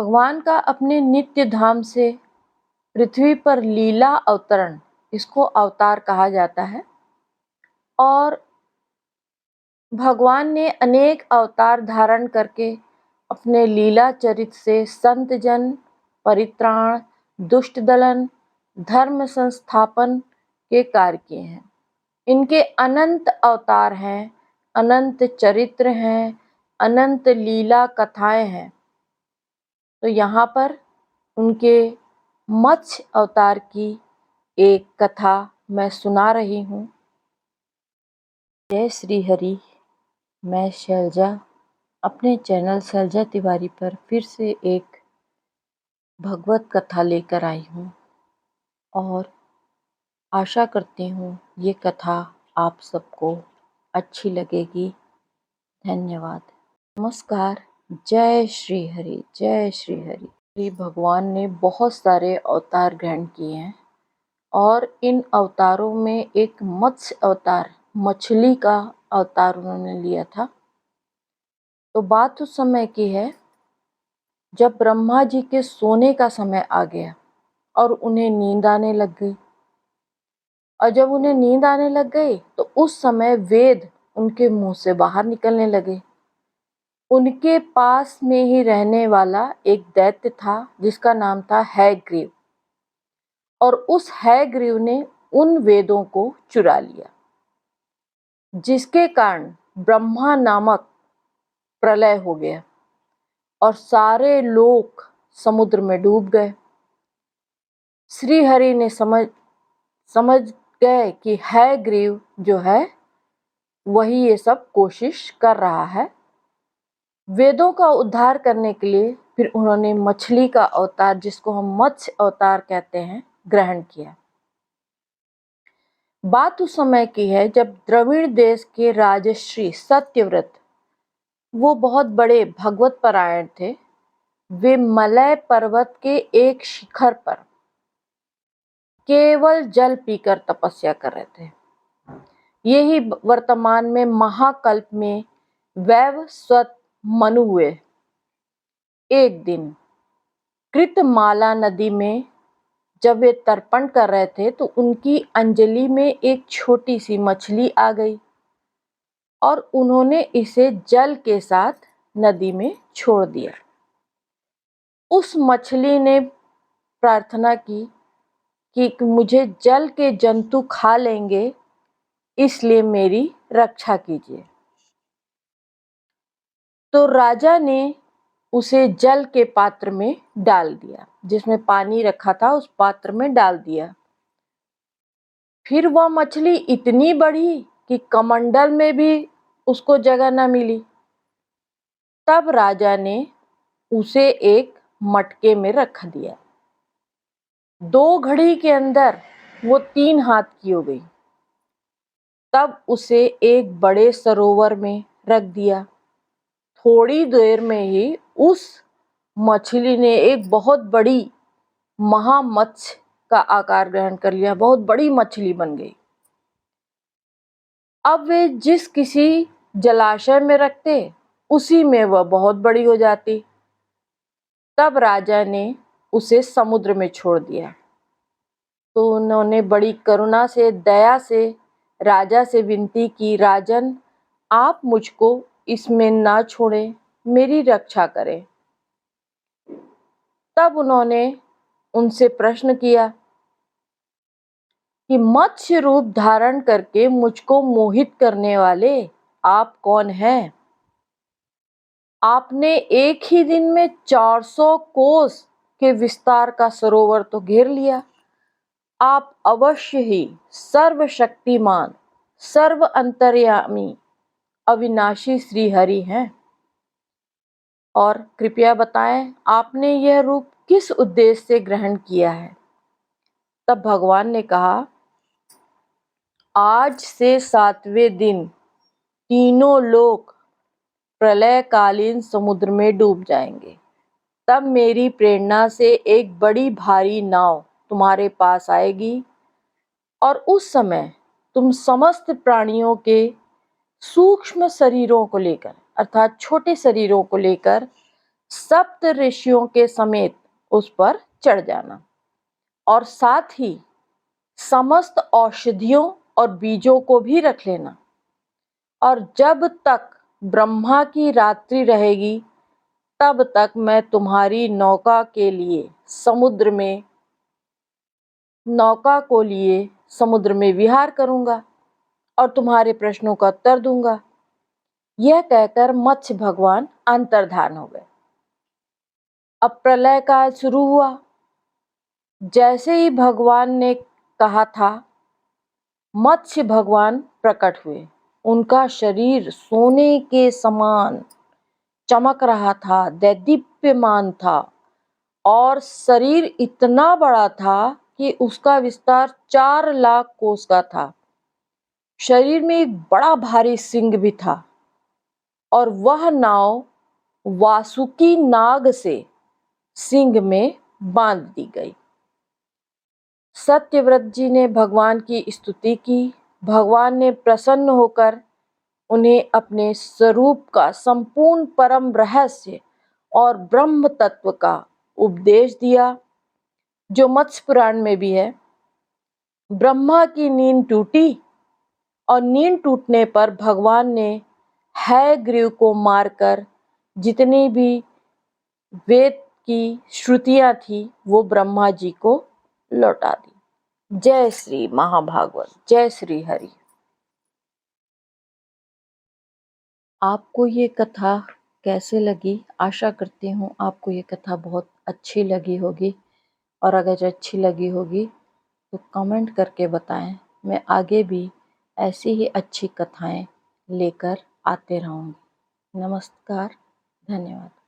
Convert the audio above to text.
भगवान का अपने नित्य धाम से पृथ्वी पर लीला अवतरण, इसको अवतार कहा जाता है। और भगवान ने अनेक अवतार धारण करके अपने लीला चरित से संत जन परित्राण, दुष्ट दलन, धर्म संस्थापन के कार्य किए हैं। इनके अनंत अवतार हैं, अनंत चरित्र हैं, अनंत लीला कथाएं हैं। तो यहाँ पर उनके मत्स्य अवतार की एक कथा मैं सुना रही हूँ। जय श्री हरि। मैं शैलजा अपने चैनल शैलजा तिवारी पर फिर से एक भगवत कथा लेकर आई हूँ और आशा करती हूँ ये कथा आप सबको अच्छी लगेगी। धन्यवाद। नमस्कार। जय श्री हरि, जय श्री हरि। श्री भगवान ने बहुत सारे अवतार ग्रहण किए हैं और इन अवतारों में एक मत्स्य अवतार, मछली का अवतार उन्होंने लिया था। तो बात उस समय की है जब ब्रह्मा जी के सोने का समय आ गया और उन्हें नींद आने लग गई। और जब उन्हें नींद आने लग गई तो उस समय वेद उनके मुंह से बाहर निकलने लगे। उनके पास में ही रहने वाला एक दैत्य था जिसका नाम था हैग्रीव, और उस हैग्रीव ने उन वेदों को चुरा लिया, जिसके कारण ब्रह्मा नामक प्रलय हो गया और सारे लोग समुद्र में डूब गए। श्री हरि ने समझ गए कि हैग्रीव जो है वही ये सब कोशिश कर रहा है। वेदों का उद्धार करने के लिए फिर उन्होंने मछली का अवतार, जिसको हम मत्स्य अवतार कहते हैं, ग्रहण किया। बात उस समय की है जब द्रविड़ देश के राजश्री सत्यव्रत, वो बहुत बड़े भगवत परायण थे। वे मलय पर्वत के एक शिखर पर केवल जल पीकर तपस्या कर रहे थे। यही वर्तमान में महाकल्प में वैवस्वत मनु हुए। एक दिन कृतमाला नदी में जब वे तर्पण कर रहे थे तो उनकी अंजलि में एक छोटी सी मछली आ गई और उन्होंने इसे जल के साथ नदी में छोड़ दिया। उस मछली ने प्रार्थना की कि मुझे जल के जंतु खा लेंगे, इसलिए मेरी रक्षा कीजिए। तो राजा ने उसे जल के पात्र में डाल दिया, जिसमें पानी रखा था उस पात्र में डाल दिया। फिर वह मछली इतनी बढ़ी कि कमंडल में भी उसको जगह न मिली। तब राजा ने उसे एक मटके में रख दिया। 2 घड़ी के अंदर वो 3 हाथ की हो गई। तब उसे एक बड़े सरोवर में रख दिया। थोड़ी देर में ही उस मछली ने एक बहुत बड़ी महामत्स्य का आकार ग्रहण कर लिया, बहुत बड़ी मछली बन गई। अब वे जिस किसी जलाशय में रखते उसी में वह बहुत बड़ी हो जाती। तब राजा ने उसे समुद्र में छोड़ दिया। तो उन्होंने बड़ी करुणा से, दया से राजा से विनती की, राजन आप मुझको इसमें ना छोड़ें, मेरी रक्षा करें। तब उन्होंने उनसे प्रश्न किया कि मत्स्य रूप धारण करके मुझको मोहित करने वाले आप कौन हैं? आपने एक ही दिन में 400 कोस के विस्तार का सरोवर तो घेर लिया। आप अवश्य ही सर्वशक्तिमान, सर्व अंतर्यामी, अविनाशी श्री हरि हैं। और कृपया बताएं आपने यह रूप किस उद्देश्य से ग्रहण किया है? तब भगवान ने कहा, आज से 7वें दिन तीनों लोग प्रलयकालीन समुद्र में डूब जाएंगे। तब मेरी प्रेरणा से एक बड़ी भारी नाव तुम्हारे पास आएगी और उस समय तुम समस्त प्राणियों के सूक्ष्म शरीरों को लेकर, अर्थात छोटे शरीरों को लेकर सप्त ऋषियों के समेत उस पर चढ़ जाना और साथ ही समस्त औषधियों और बीजों को भी रख लेना। और जब तक ब्रह्मा की रात्रि रहेगी तब तक मैं तुम्हारी नौका को लिए समुद्र में विहार करूंगा और तुम्हारे प्रश्नों का उत्तर दूंगा। यह कहकर मत्स्य भगवान अंतर्धान हो गए। अब प्रलय काल शुरू हुआ। जैसे ही भगवान ने कहा था, मत्स्य भगवान प्रकट हुए। उनका शरीर सोने के समान चमक रहा था, दैदीप्यमान था और शरीर इतना बड़ा था कि उसका विस्तार 4 लाख कोस का था। शरीर में एक बड़ा भारी सिंह भी था और वह नाव वासुकी नाग से सिंह में बांध दी गई। सत्यव्रत जी ने भगवान की स्तुति की। भगवान ने प्रसन्न होकर उन्हें अपने स्वरूप का संपूर्ण परम रहस्य और ब्रह्म तत्व का उपदेश दिया, जो मत्स्य पुराण में भी है। ब्रह्मा की नींद टूटी और नींद टूटने पर भगवान ने हयग्रीव को मारकर जितनी भी वेद की श्रुतियां थी वो ब्रह्मा जी को लौटा दी। जय श्री महाभागवत, जय श्री हरि। आपको ये कथा कैसे लगी? आशा करती हूँ आपको ये कथा बहुत अच्छी लगी होगी और अगर अच्छी लगी होगी तो कमेंट करके बताएं। मैं आगे भी ऐसी ही अच्छी कथाएं लेकर आते रहूँगी। नमस्कार, धन्यवाद।